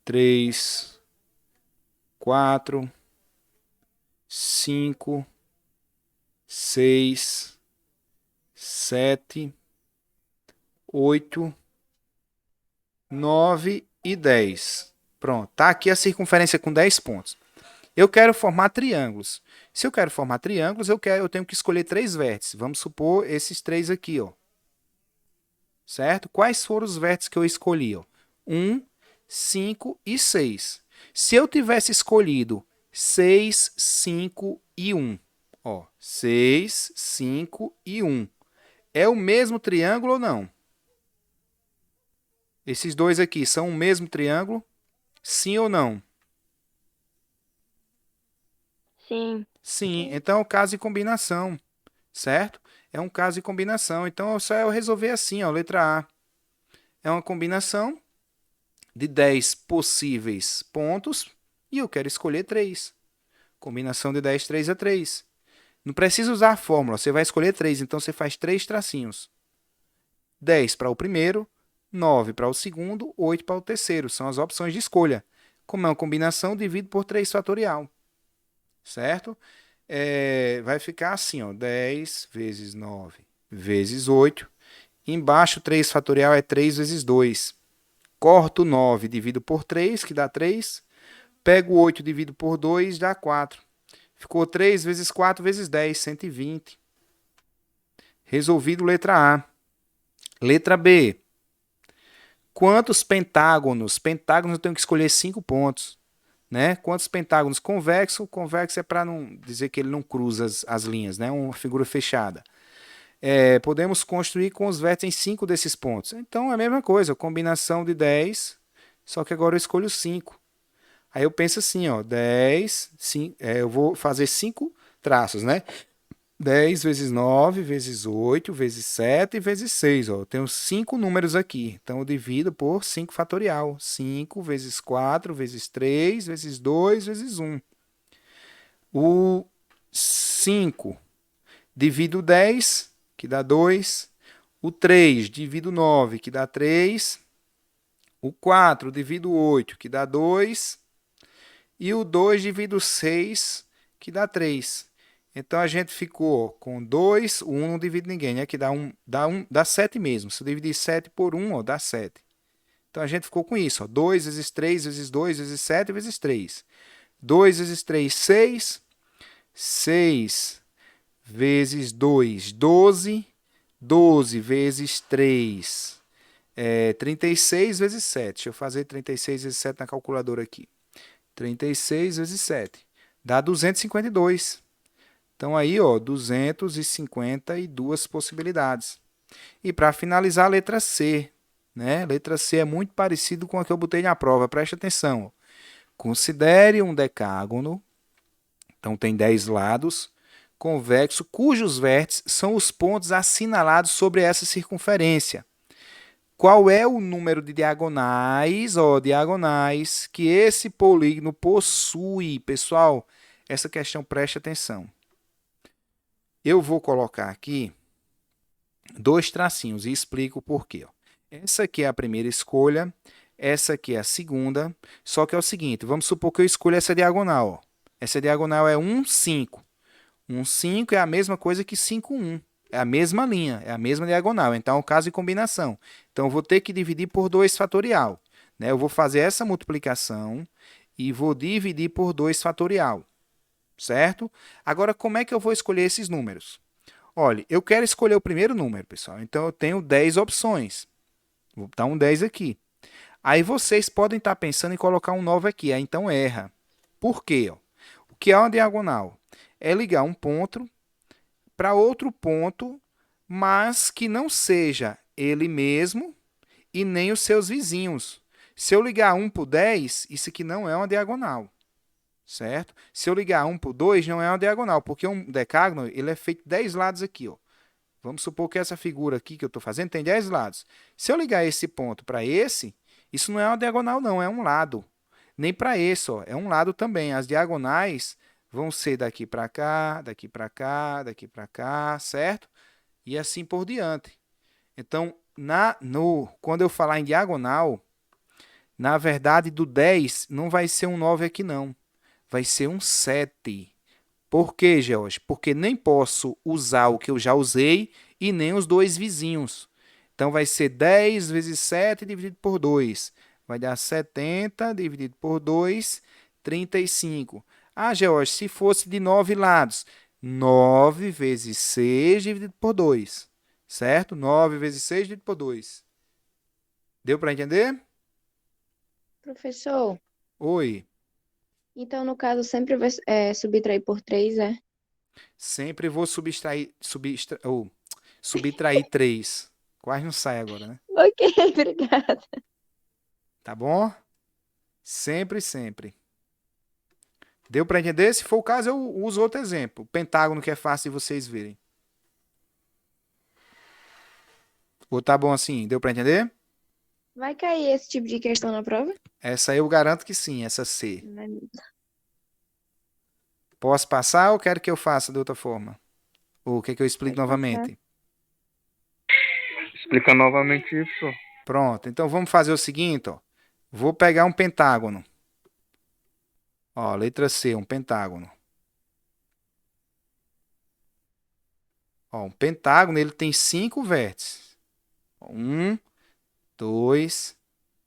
3, 4, 5, 6, 7, 8, 9 e 10. Pronto, tá aqui a circunferência com 10 pontos. Eu quero formar triângulos. Se eu quero formar triângulos, eu tenho que escolher 3 vértices. Vamos supor esses 3 aqui, ó. Certo? Quais foram os vértices que eu escolhi? Ó? 1, 5 e 6. Se eu tivesse escolhido 6, 5 e 1, ó, 6, 5 e 1, é o mesmo triângulo ou não? Esses dois aqui são o mesmo triângulo? Sim ou não? Sim. Sim, então é um caso de combinação, certo? É um caso de combinação. Então, é só eu resolver assim, ó, letra A. É uma combinação de 10 possíveis pontos e eu quero escolher 3. Combinação de 10, 3 é 3. Não precisa usar a fórmula, você vai escolher 3, então você faz 3 tracinhos. 10 para o primeiro, 9 para o segundo, 8 para o terceiro. São as opções de escolha. Como é uma combinação, divido por 3 fatorial. Certo? Vai ficar assim, ó, 10 vezes 9 vezes 8. Embaixo, 3 fatorial é 3 vezes 2. Corto 9, divido por 3, que dá 3. Pego 8, divido por 2, dá 4. Ficou 3 vezes 4 vezes 10, 120. Resolvido letra A. Letra B. Quantos pentágonos? Pentágonos eu tenho que escolher 5 pontos. Né? Quantos pentágonos? Convexo. Convexo é para não dizer que ele não cruza as linhas, né? Uma figura fechada. Podemos construir com os vértices em 5 desses pontos. Então é a mesma coisa, combinação de 10, só que agora eu escolho 5. Aí eu penso assim, ó, 10, eu vou fazer 5 traços, né? 10 vezes 9, vezes 8, vezes 7, vezes 6. Ó. Eu tenho 5 números aqui. Então, eu divido por 5 fatorial. 5 vezes 4, vezes 3, vezes 2, vezes 1. O 5 divido 10, que dá 2. O 3 divido 9, que dá 3. O 4 divido 8, que dá 2. E o 2 divido 6, que dá 3. Então, a gente ficou com 2, o 1 não divide ninguém, né? Que dá 7 mesmo. Se eu dividir 7 por 1, ó, dá 7. Então, a gente ficou com isso, ó, 2 vezes 3 vezes 2 vezes 7 vezes 3. 2 vezes 3, 6. 6 vezes 2, 12. 12 vezes 3, 36 vezes 7. Deixa eu fazer 36 vezes 7 na calculadora aqui. 36 vezes 7. Dá 252. Então, aí, ó, 252 possibilidades. E para finalizar, a letra C. Né? Letra C é muito parecido com a que eu botei na prova. Preste atenção. Ó. Considere um decágono. Então, tem 10 lados. Convexo, cujos vértices são os pontos assinalados sobre essa circunferência. Qual é o número de diagonais, diagonais que esse polígono possui? Pessoal, essa questão preste atenção. Eu vou colocar aqui 2 tracinhos e explico o porquê. Ó. Essa aqui é a primeira escolha, essa aqui é a segunda, só que é o seguinte, vamos supor que eu escolha essa diagonal. Ó. Essa diagonal é 1, 5. 1, 5 é a mesma coisa que 5, 1. É a mesma linha, é a mesma diagonal. Então, é um caso de combinação. Então, eu vou ter que dividir por 2 fatorial. Né? Eu vou fazer essa multiplicação e vou dividir por 2 fatorial. Certo? Agora, como é que eu vou escolher esses números? Olha, eu quero escolher o primeiro número, pessoal. Então, eu tenho 10 opções. Vou botar um 10 aqui. Aí, vocês podem estar pensando em colocar um 9 aqui. Aí, então, erra. Por quê? Ó? O que é uma diagonal? É ligar um ponto para outro ponto, mas que não seja ele mesmo e nem os seus vizinhos. Se eu ligar 1 por 10, isso aqui não é uma diagonal. Certo? Se eu ligar 1 por 2, não é uma diagonal, porque um decágono ele é feito de 10 lados aqui. Ó. Vamos supor que essa figura aqui que eu estou fazendo tem 10 lados. Se eu ligar esse ponto para esse, isso não é uma diagonal, não, é um lado. Nem para esse, ó, é um lado também. As diagonais vão ser daqui para cá, daqui para cá, daqui para cá, certo? E assim por diante. Então, quando eu falar em diagonal, na verdade, do 10 não vai ser um 9 aqui, não. Vai ser um 7. Por quê, George? Porque nem posso usar o que eu já usei e nem os dois vizinhos. Então, vai ser 10 vezes 7 dividido por 2. Vai dar 70 dividido por 2, 35. Ah, George, se fosse de 9 lados, 9 vezes 6 dividido por 2. Certo? 9 vezes 6 dividido por 2. Deu para entender? Professor, Oi, então no caso sempre vai subtrair por 3, é? sempre vou subtrair 3. Quase não sai agora, né? Ok, obrigada. Tá bom? Sempre, sempre. Deu para entender? Se for o caso, eu uso outro exemplo. O pentágono, que é fácil de vocês verem. Ou tá bom assim? Deu para entender? Vai cair esse tipo de questão na prova? Essa eu garanto que sim, essa C. Vai- Posso passar ou quero que eu faça de outra forma? Ou quer que eu explique Pode passar. novamente? Explica novamente isso. Pronto, então vamos fazer o seguinte, ó. Vou pegar um pentágono. Ó, letra C, um pentágono. Ó, um pentágono, ele tem 5 vértices. 1, 2,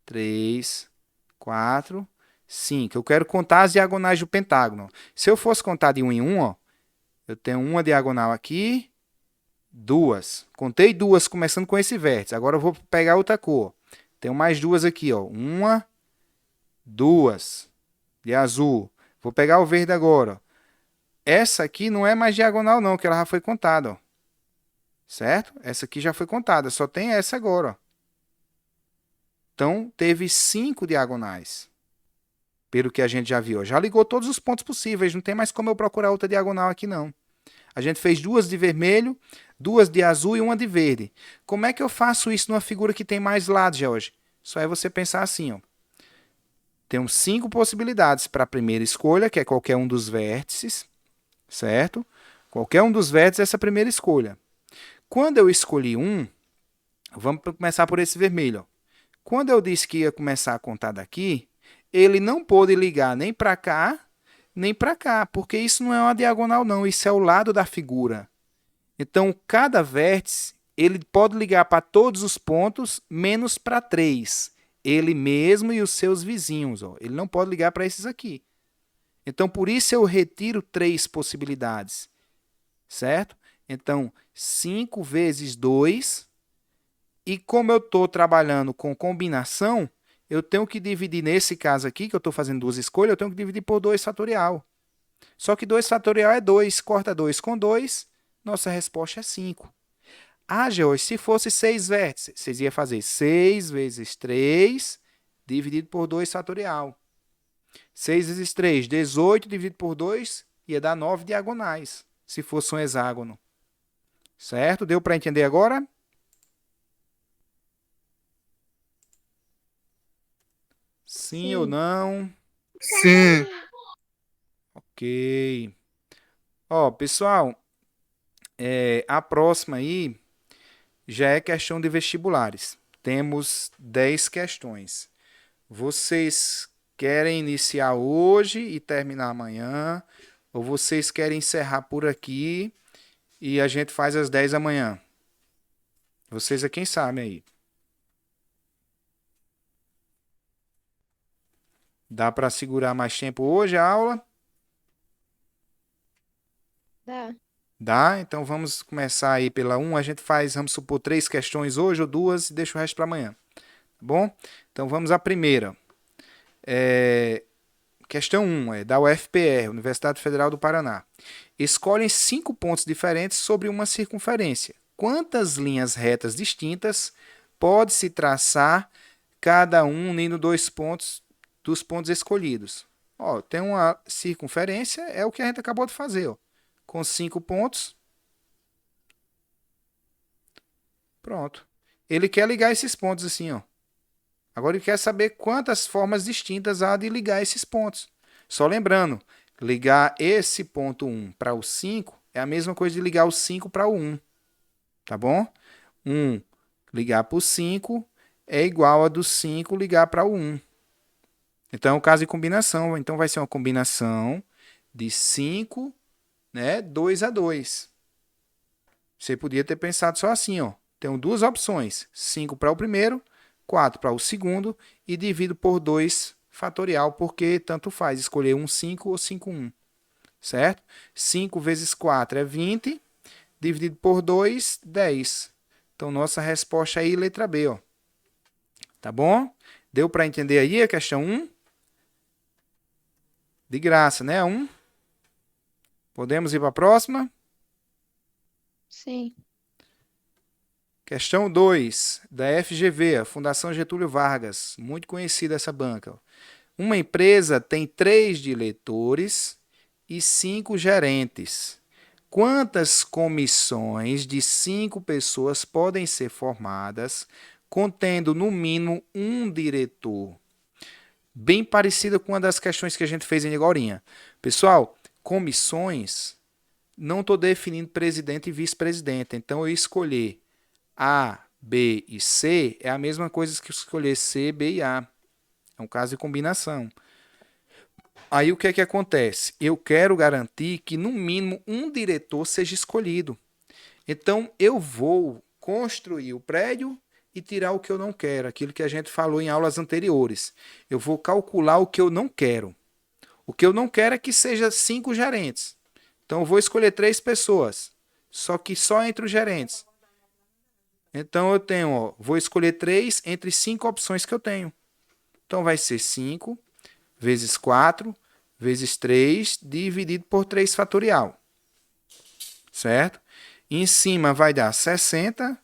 3, 4, 5. Eu quero contar as diagonais do pentágono. Se eu fosse contar de um em um, ó, eu tenho uma diagonal aqui, duas. Contei duas começando com esse vértice. Agora eu vou pegar outra cor. Tenho mais duas aqui, ó. Uma, duas. De azul. Vou pegar o verde agora, ó. Essa aqui não é mais diagonal não, que ela já foi contada, ó. Certo? Essa aqui já foi contada, só tem essa agora, ó. Então, teve 5 diagonais. Pelo que a gente já viu. Já ligou todos os pontos possíveis, não tem mais como eu procurar outra diagonal aqui não. A gente fez duas de vermelho, duas de azul e uma de verde. Como é que eu faço isso numa figura que tem mais lados, George? Só é você pensar assim, ó. Temos 5 possibilidades para a primeira escolha, que é qualquer um dos vértices, certo? Qualquer um dos vértices é essa primeira escolha. Quando eu escolhi um, vamos começar por esse vermelho, ó. Quando eu disse que ia começar a contar daqui, ele não pôde ligar nem para cá, nem para cá, porque isso não é uma diagonal não, isso é o lado da figura. Então, cada vértice, ele pode ligar para todos os pontos, menos para 3. Ele mesmo e os seus vizinhos. Ó. Ele não pode ligar para esses aqui. Então, por isso eu retiro 3 possibilidades. Certo? Então, 5 vezes 2. E como eu estou trabalhando com combinação, eu tenho que dividir, nesse caso aqui, que eu estou fazendo duas escolhas, eu tenho que dividir por 2 fatorial. Só que 2 fatorial é 2. Corta 2 com 2, nossa resposta é 5. Ah, George, se fosse 6 vértices, vocês iam fazer 6 vezes 3 dividido por 2 fatorial. 6 vezes 3, 18 dividido por 2, ia dar 9 diagonais, se fosse um hexágono. Certo? Deu para entender agora? Sim ou Sim. não? Sim. Ok. Ó, pessoal, a próxima aí já é questão de vestibulares. Temos 10 questões. Vocês querem iniciar hoje e terminar amanhã? Ou vocês querem encerrar por aqui e a gente faz às 10 amanhã? Vocês é quem sabe aí. Dá para segurar mais tempo hoje a aula? Dá. Dá? Então vamos começar aí pela 1. A gente faz, vamos supor, 3 questões hoje ou 2 e deixa o resto para amanhã. Tá bom? Então vamos à primeira. Questão 1 é da UFPR, Universidade Federal do Paraná. Escolhem 5 pontos diferentes sobre uma circunferência. Quantas linhas retas distintas pode-se traçar cada um unindo 2 pontos dos pontos escolhidos? Ó, tem uma circunferência, é o que a gente acabou de fazer, ó, com 5 pontos. Pronto. Ele quer ligar esses pontos assim, ó. Agora ele quer saber quantas formas distintas há de ligar esses pontos. Só lembrando, ligar esse ponto 1 para o 5 é a mesma coisa de ligar o 5 para o 1. Tá bom? 1 ligar para o 5 é igual a do 5 ligar para o 1. Então é um caso de combinação. Então vai ser uma combinação de 5, né, 2 a 2. Você podia ter pensado só assim, ó. Tenho duas opções: 5 para o primeiro, 4 para o segundo e divido por 2 fatorial, porque tanto faz escolher um 5 ou 5, 1. Certo? 5 vezes 4 é 20, dividido por 2, 10. Então, nossa resposta aí, letra B. Ó. Tá bom? Deu para entender aí a questão 1? De graça, né? 1. Podemos ir para a próxima? Sim. Questão 2, da FGV, a Fundação Getúlio Vargas. Muito conhecida essa banca. Uma empresa tem 3 diretores e 5 gerentes. Quantas comissões de 5 pessoas podem ser formadas, contendo no mínimo um diretor? Bem parecida com uma das questões que a gente fez em agorinha. Pessoal, comissões, não estou definindo presidente e vice-presidente. Então, eu escolher A, B e C é a mesma coisa que escolher C, B e A. É um caso de combinação. Aí o que é que acontece? Eu quero garantir que no mínimo um diretor seja escolhido. Então eu vou construir o prédio e tirar o que eu não quero, aquilo que a gente falou em aulas anteriores. Eu vou calcular o que eu não quero. O que eu não quero é que seja 5 gerentes. Então eu vou escolher 3 pessoas, só que só entre os gerentes. Então eu tenho, ó, vou escolher 3 entre 5 opções que eu tenho. Então vai ser 5 vezes 4 vezes 3 dividido por 3 fatorial. Certo? E em cima vai dar 60,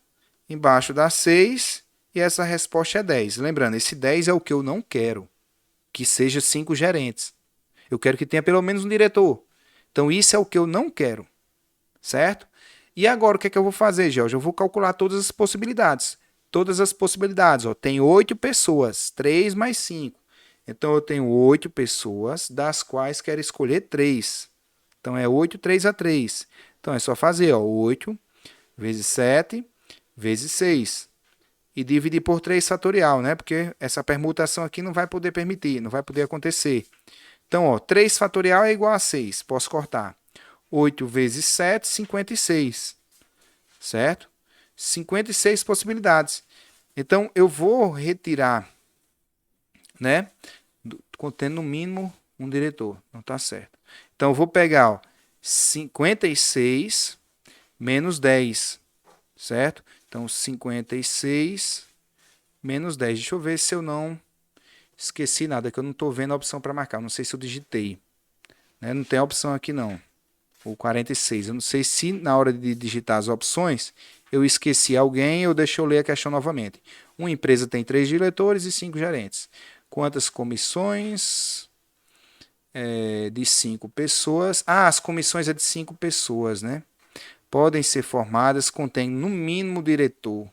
embaixo dá 6 e essa resposta é 10. Lembrando, esse 10 é o que eu não quero, que seja 5 gerentes. Eu quero que tenha pelo menos um diretor. Então isso é o que eu não quero. Certo? E agora o que é que eu vou fazer, Jorge? Eu vou calcular todas as possibilidades. Todas as possibilidades. Ó, tem 8 pessoas, 3 mais 5. Então eu tenho 8 pessoas, das quais quero escolher 3. Então é 8, 3 a 3. Então é só fazer, ó, 8 vezes 7 vezes 6. E dividir por 3 fatorial, né? Porque essa permutação aqui não vai poder permitir, não vai poder acontecer. Então, ó, 3 fatorial é igual a 6. Posso cortar. 8 vezes 7, 56. Certo? 56 possibilidades. Então, eu vou retirar, né? Contendo no mínimo um diretor. Não está certo. Então, eu vou pegar, ó, 56 menos 10. Certo? Então, 56 menos 10. Deixa eu ver se eu não esqueci nada, que eu não estou vendo a opção para marcar. Não sei se eu digitei. Né? Não tem a opção aqui, não. O 46. Eu não sei se na hora de digitar as opções eu esqueci alguém ou deixa eu ler a questão novamente. Uma empresa tem 3 diretores e 5 gerentes. Quantas comissões de 5 pessoas? Ah, as comissões é de 5 pessoas, né? Podem ser formadas, contém no mínimo diretor.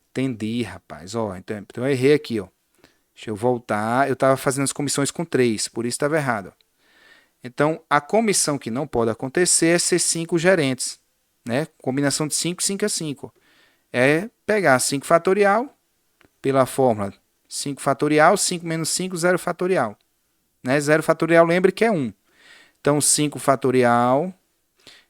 Entendi, rapaz. Ó, então eu errei aqui, ó. Deixa eu voltar. Eu estava fazendo as comissões com 3, por isso estava errado. Então, a comissão que não pode acontecer é ser 5 gerentes. Né? Combinação de 5, 5 é 5. É pegar 5 fatorial pela fórmula 5 fatorial, 5 menos 5, 0 fatorial. Né? 0 fatorial, lembre que é 1. Então, 5 fatorial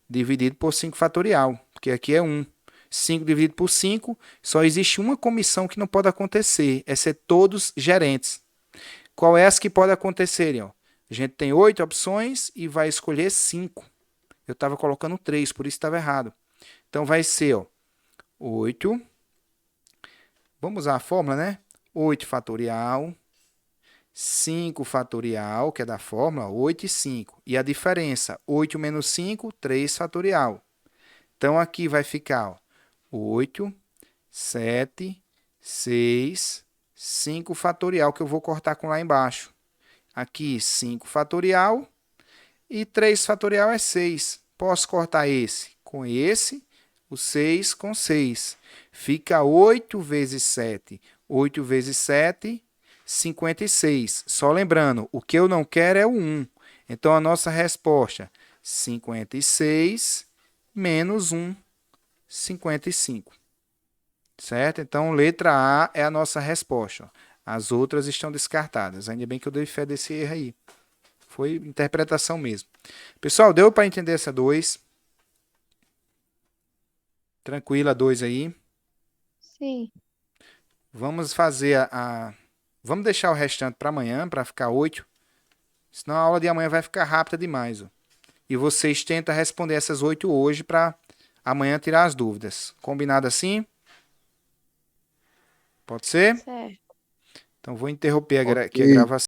dividido por 5 fatorial, porque aqui é 1. 5 dividido por 5, só existe uma comissão que não pode acontecer, é ser todos gerentes. Qual é as que pode acontecerem? Ó? A gente tem 8 opções e vai escolher 5. Eu estava colocando 3, por isso estava errado. Então vai ser, ó, 8. Vamos usar a fórmula, né? 8 fatorial, 5 fatorial, que é da fórmula, 8 e 5. E a diferença, 8 menos 5, 3 fatorial. Então aqui vai ficar, ó, 8, 7, 6, 5 fatorial, que eu vou cortar com lá embaixo. Aqui, 5 fatorial e 3 fatorial é 6. Posso cortar esse com esse, o 6 com 6. Fica 8 vezes 7. 8 vezes 7, 56. Só lembrando, o que eu não quero é o 1. Então, a nossa resposta, 56 menos 1, 55. Certo? Então, letra A é a nossa resposta. As outras estão descartadas. Ainda bem que eu dei fé desse erro aí. Foi interpretação mesmo. Pessoal, deu para entender essa 2? Tranquila, 2 aí. Sim. Vamos fazer Vamos deixar o restante para amanhã, para ficar 8. Senão a aula de amanhã vai ficar rápida demais. Ó. E vocês tentam responder essas 8 hoje para amanhã tirar as dúvidas. Combinado assim? Pode ser? Certo. Então vou interromper aqui a Ok. gravação.